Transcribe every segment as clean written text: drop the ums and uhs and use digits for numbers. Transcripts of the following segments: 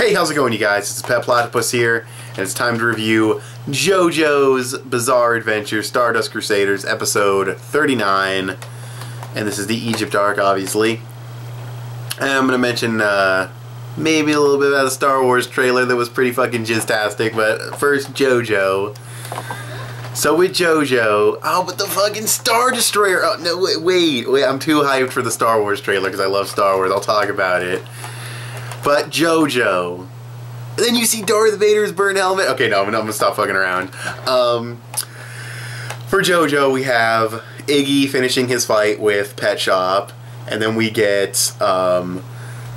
Hey, how's it going, you guys? It's petplatypus here, and it's time to review Jojo's Bizarre Adventure Stardust Crusaders, episode 39. And this is the Egypt arc, obviously. And I'm going to mention maybe a little bit about the Star Wars trailer that was pretty fucking jizz-tastic, but first, Jojo. So with Jojo, oh, but the fucking Star Destroyer, oh, no, wait, I'm too hyped for the Star Wars trailer because I love Star Wars, I'll talk about it. But Jojo. And then you see Darth Vader's burnt helmet. Okay, no, I'm gonna stop fucking around. For Jojo, we have Iggy finishing his fight with Pet Shop, and then we get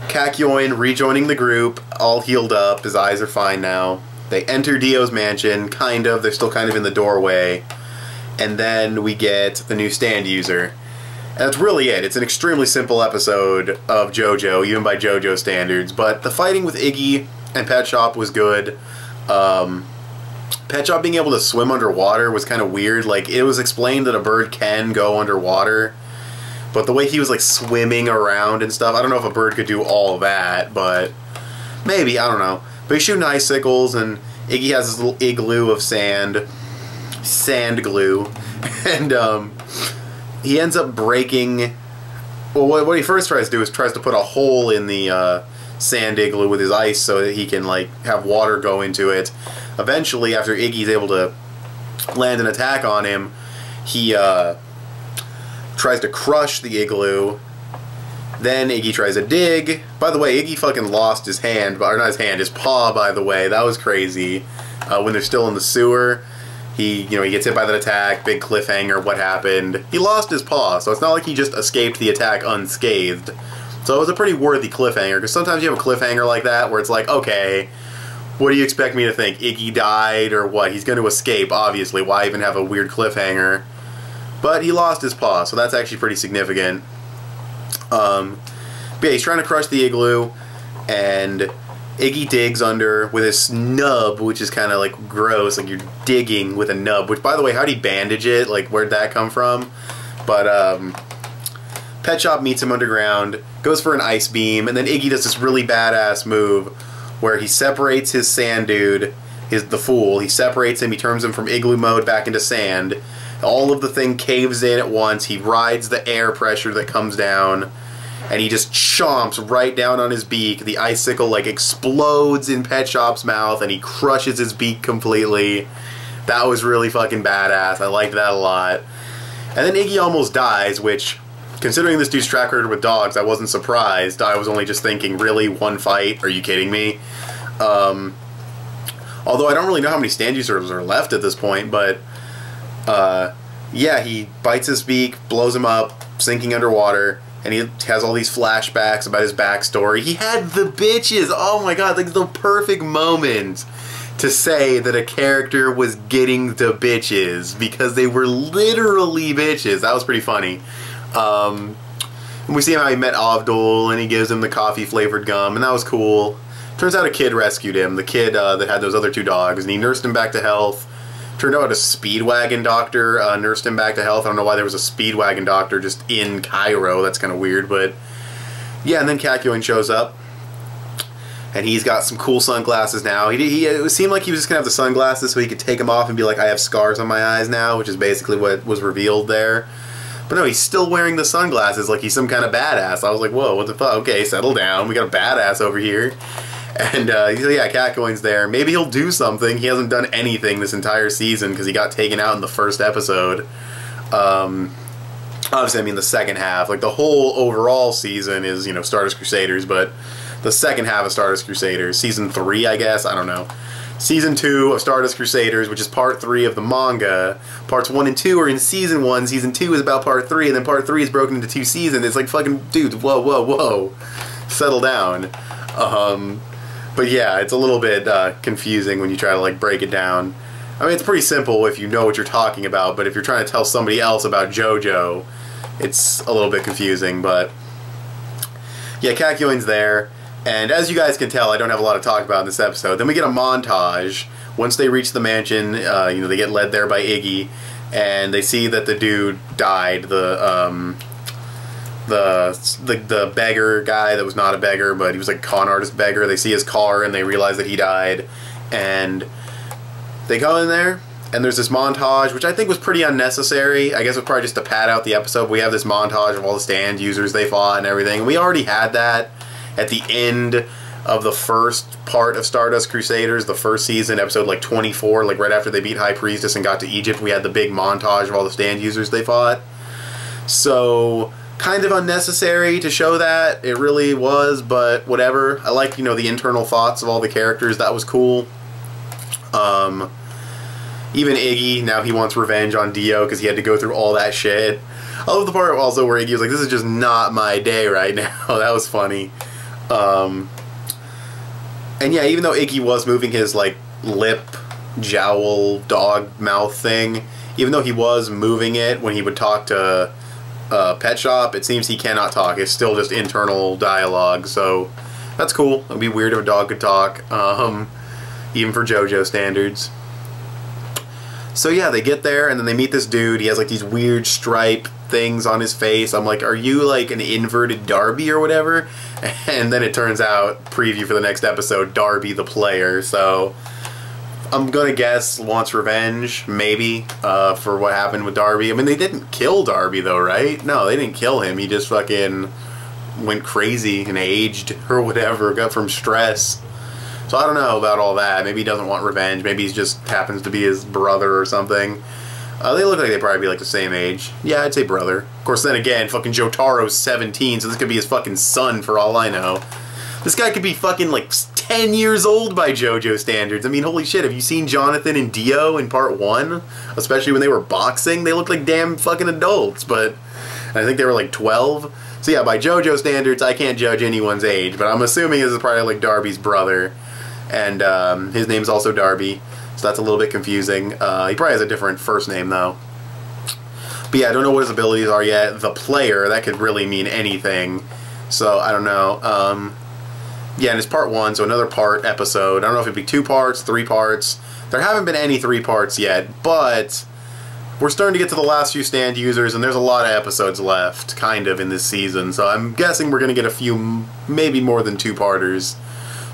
Kakyoin rejoining the group, all healed up. His eyes are fine now. They enter Dio's mansion, kind of. They're still kind of in the doorway. And then we get the new stand user. And that's really it. It's an extremely simple episode of Jojo, even by Jojo standards. But the fighting with Iggy and Pet Shop was good. Pet Shop being able to swim underwater was kind of weird. Like, it was explained that a bird can go underwater. But the way he was, like, swimming around and stuff, I don't know if a bird could do all of that, but maybe, I don't know. But he's shooting icicles, and Iggy has this little igloo of sand glue. And, he ends up breaking... Well, what he first tries to do is tries to put a hole in the sand igloo with his ice so that he can, like, have water go into it. Eventually, after Iggy's able to land an attack on him, he tries to crush the igloo. Then Iggy tries to dig. By the way, Iggy fucking lost his hand, or not his hand, his paw, by the way. That was crazy. When they're still in the sewer. He gets hit by that attack, big cliffhanger, what happened. He lost his paw, so it's not like he just escaped the attack unscathed. So it was a pretty worthy cliffhanger, because sometimes you have a cliffhanger like that where it's like, okay, what do you expect me to think? Iggy died, or what? He's going to escape, obviously. Why even have a weird cliffhanger? But he lost his paw, so that's actually pretty significant. But yeah, he's trying to crush the igloo, and Iggy digs under with his nub, which is kind of like gross, like you're digging with a nub, which, by the way, how'd he bandage it? Like, where'd that come from? But Pet Shop meets him underground, goes for an ice beam, and then Iggy does this really badass move where he separates his sand dude, the fool, he separates him, he turns him from igloo mode back into sand. All of the thing caves in at once, he rides the air pressure that comes down, and he just chomps right down on his beak. The icicle, like, explodes in Pet Shop's mouth, and he crushes his beak completely. That was really fucking badass. I liked that a lot. And then Iggy almost dies, which, considering this dude's track record with dogs, I wasn't surprised. I was only just thinking, really, one fight? Are you kidding me? Although I don't really know how many stand users are left at this point, but yeah, he bites his beak, blows him up, sinking underwater. And he has all these flashbacks about his backstory. He had the bitches! Oh my god, like the perfect moment to say that a character was getting the bitches, because they were literally bitches. That was pretty funny. And we see how he met Avdol, and he gives him the coffee-flavored gum, and that was cool. Turns out a kid rescued him, the kid that had those other two dogs, and he nursed him back to health. Turned out a Speedwagon doctor nursed him back to health. I don't know why there was a Speedwagon doctor just in Cairo. That's kind of weird, but yeah. And then Kakyoin shows up, and he's got some cool sunglasses now. It seemed like he was just gonna have the sunglasses so he could take them off and be like, I have scars on my eyes now, which is basically what was revealed there. But no, he's still wearing the sunglasses like he's some kind of badass. I was like, whoa, what the fuck? Okay, settle down. We got a badass over here. And, yeah, Kakyoin's there. Maybe he'll do something. He hasn't done anything this entire season because he got taken out in the first episode. Obviously, I mean the second half. Like, the whole overall season is, Stardust Crusaders, but the second half of Stardust Crusaders, Season 3, I guess? I don't know. Season 2 of Stardust Crusaders, which is Part 3 of the manga. Parts 1 and 2 are in Season 1. Season 2 is about Part 3, and then Part 3 is broken into 2 seasons. It's like, fucking, dude, whoa, whoa, whoa. Settle down. But yeah, it's a little bit confusing when you try to, like, break it down. I mean, it's pretty simple if you know what you're talking about, but if you're trying to tell somebody else about Jojo, it's a little bit confusing, but yeah, Kakyoin's there, and as you guys can tell, I don't have a lot to talk about in this episode. Then we get a montage. Once they reach the mansion, they get led there by Iggy, and they see that the dude died, the beggar guy that was not a beggar, but he was like a con artist beggar. They see his car and they realize that he died, and they go in there, and there's this montage, which I think was pretty unnecessary. I guess it was probably just to pad out the episode. We have this montage of all the stand users they fought and everything. We already had that at the end of the first part of Stardust Crusaders, the first season, episode like 24, like right after they beat High Priestess and got to Egypt. We had the big montage of all the stand users they fought. So kind of unnecessary to show that. It really was, but whatever. I like, you know, the internal thoughts of all the characters. That was cool. Even Iggy, now he wants revenge on Dio because he had to go through all that shit. I love the part also where Iggy was like, this is just not my day right now. That was funny. And yeah, even though Iggy was moving his, like, lip, jowl, dog mouth thing, even though he was moving it when he would talk to Pet Shop, it seems he cannot talk. It's still just internal dialogue, so that's cool. It would be weird if a dog could talk, even for JoJo standards. So yeah, they get there, and then they meet this dude. He has like these weird stripe things on his face. I'm like, are you like an inverted Darby or whatever? And then it turns out, preview for the next episode, Darby the player. So I'm gonna guess wants revenge, maybe, for what happened with Darby. I mean, they didn't kill Darby though, right? No, they didn't kill him. He just fucking went crazy and aged or whatever, got from stress. So I don't know about all that. Maybe he doesn't want revenge. Maybe he just happens to be his brother or something. They look like they'd probably be like the same age. Yeah, I'd say brother. Of course, then again, fucking Jotaro's 17, so this could be his fucking son for all I know. This guy could be fucking like 10 years old by JoJo standards. I mean, holy shit, have you seen Jonathan and Dio in part 1? Especially when they were boxing, they looked like damn fucking adults, but I think they were like 12. So yeah, by JoJo standards, I can't judge anyone's age, but I'm assuming this is probably like Darby's brother. And his name's also Darby, so that's a little bit confusing. He probably has a different first name, though. But yeah, I don't know what his abilities are yet. The player, that could really mean anything. So, I don't know. Yeah, and it's part 1, so another part episode. I don't know if it'd be 2 parts, 3 parts. There haven't been any 3 parts yet, but we're starting to get to the last few stand users, and there's a lot of episodes left, kind of, in this season. So I'm guessing we're going to get a few, maybe more than 2-parters.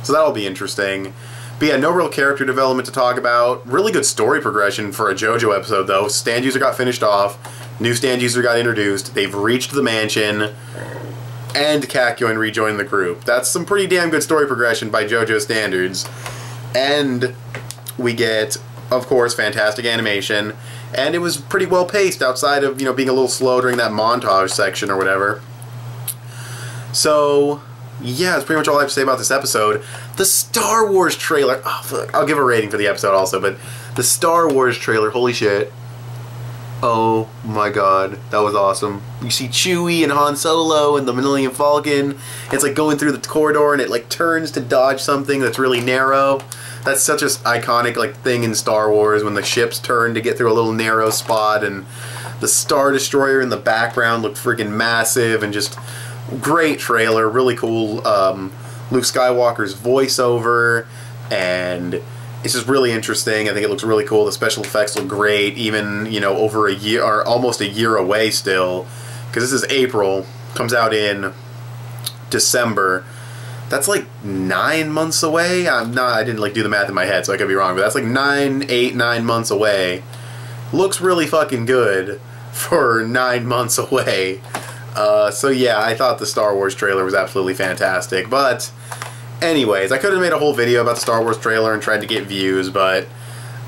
So that'll be interesting. But yeah, no real character development to talk about. Really good story progression for a JoJo episode, though. Stand user got finished off. New stand user got introduced. They've reached the mansion. And Kakyoin rejoined the group. That's some pretty damn good story progression by JoJo standards. And we get, of course, fantastic animation. And it was pretty well paced outside of, you know, being a little slow during that montage section or whatever. So yeah, that's pretty much all I have to say about this episode. The Star Wars trailer, oh fuck, I'll give a rating for the episode also, but the Star Wars trailer, holy shit. Oh my god, that was awesome. You see Chewie and Han Solo and the Millennium Falcon. It's like going through the corridor and it like turns to dodge something that's really narrow. That's such an iconic like thing in Star Wars when the ships turn to get through a little narrow spot, and the Star Destroyer in the background looked freaking massive, and just great trailer, really cool. Luke Skywalker's voiceover, and it's just really interesting. I think it looks really cool. The special effects look great, even, you know, over a year, or almost a year away still, because this is April, comes out in December. That's like 9 months away. I didn't like do the math in my head, so I could be wrong, but that's like 9 months away. Looks really fucking good for 9 months away. So yeah, I thought the Star Wars trailer was absolutely fantastic. But anyways, I could have made a whole video about the Star Wars trailer and tried to get views, but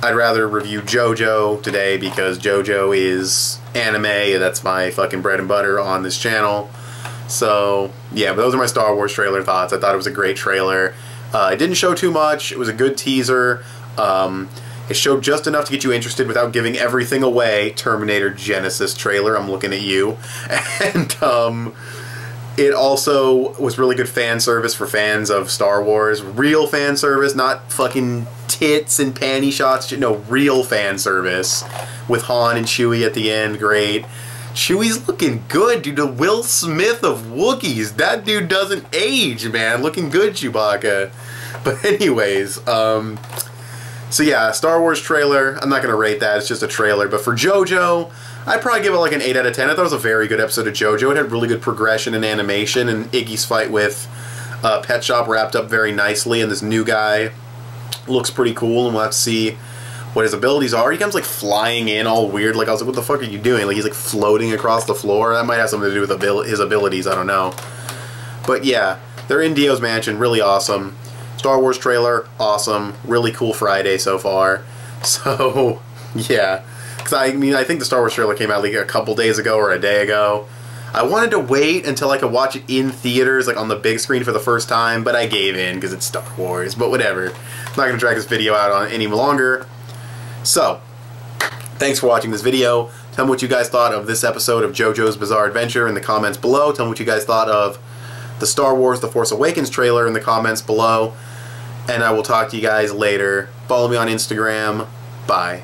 I'd rather review JoJo today because JoJo is anime, and that's my fucking bread and butter on this channel. So yeah, but those are my Star Wars trailer thoughts. I thought it was a great trailer. It didn't show too much. It was a good teaser. It showed just enough to get you interested without giving everything away. Terminator Genesis trailer, I'm looking at you. And it also was really good fan service for fans of Star Wars. Real fan service, not fucking tits and panty shots. No, real fan service. With Han and Chewie at the end, great. Chewie's looking good, dude. The Will Smith of Wookiees. That dude doesn't age, man. Looking good, Chewbacca. But anyways, So yeah, Star Wars trailer, I'm not going to rate that, it's just a trailer. But for Jojo, I'd probably give it like an 8 out of 10. I thought it was a very good episode of Jojo. It had really good progression and animation, and Iggy's fight with Pet Shop wrapped up very nicely, and this new guy looks pretty cool, and we'll have to see what his abilities are. He comes like flying in all weird, like I was like, what the fuck are you doing? Like he's like floating across the floor. That might have something to do with his abilities, I don't know. But yeah, they're in Dio's mansion, really awesome. Star Wars trailer, awesome. Really cool Friday so far. So, yeah. Because I mean, I think the Star Wars trailer came out like a couple days ago or a day ago. I wanted to wait until I could watch it in theaters, like on the big screen for the first time, but I gave in because it's Star Wars. But whatever. I'm not going to drag this video out on any longer. So, thanks for watching this video. Tell me what you guys thought of this episode of JoJo's Bizarre Adventure in the comments below. Tell me what you guys thought of the Star Wars The Force Awakens trailer in the comments below. And I will talk to you guys later. Follow me on Instagram. Bye.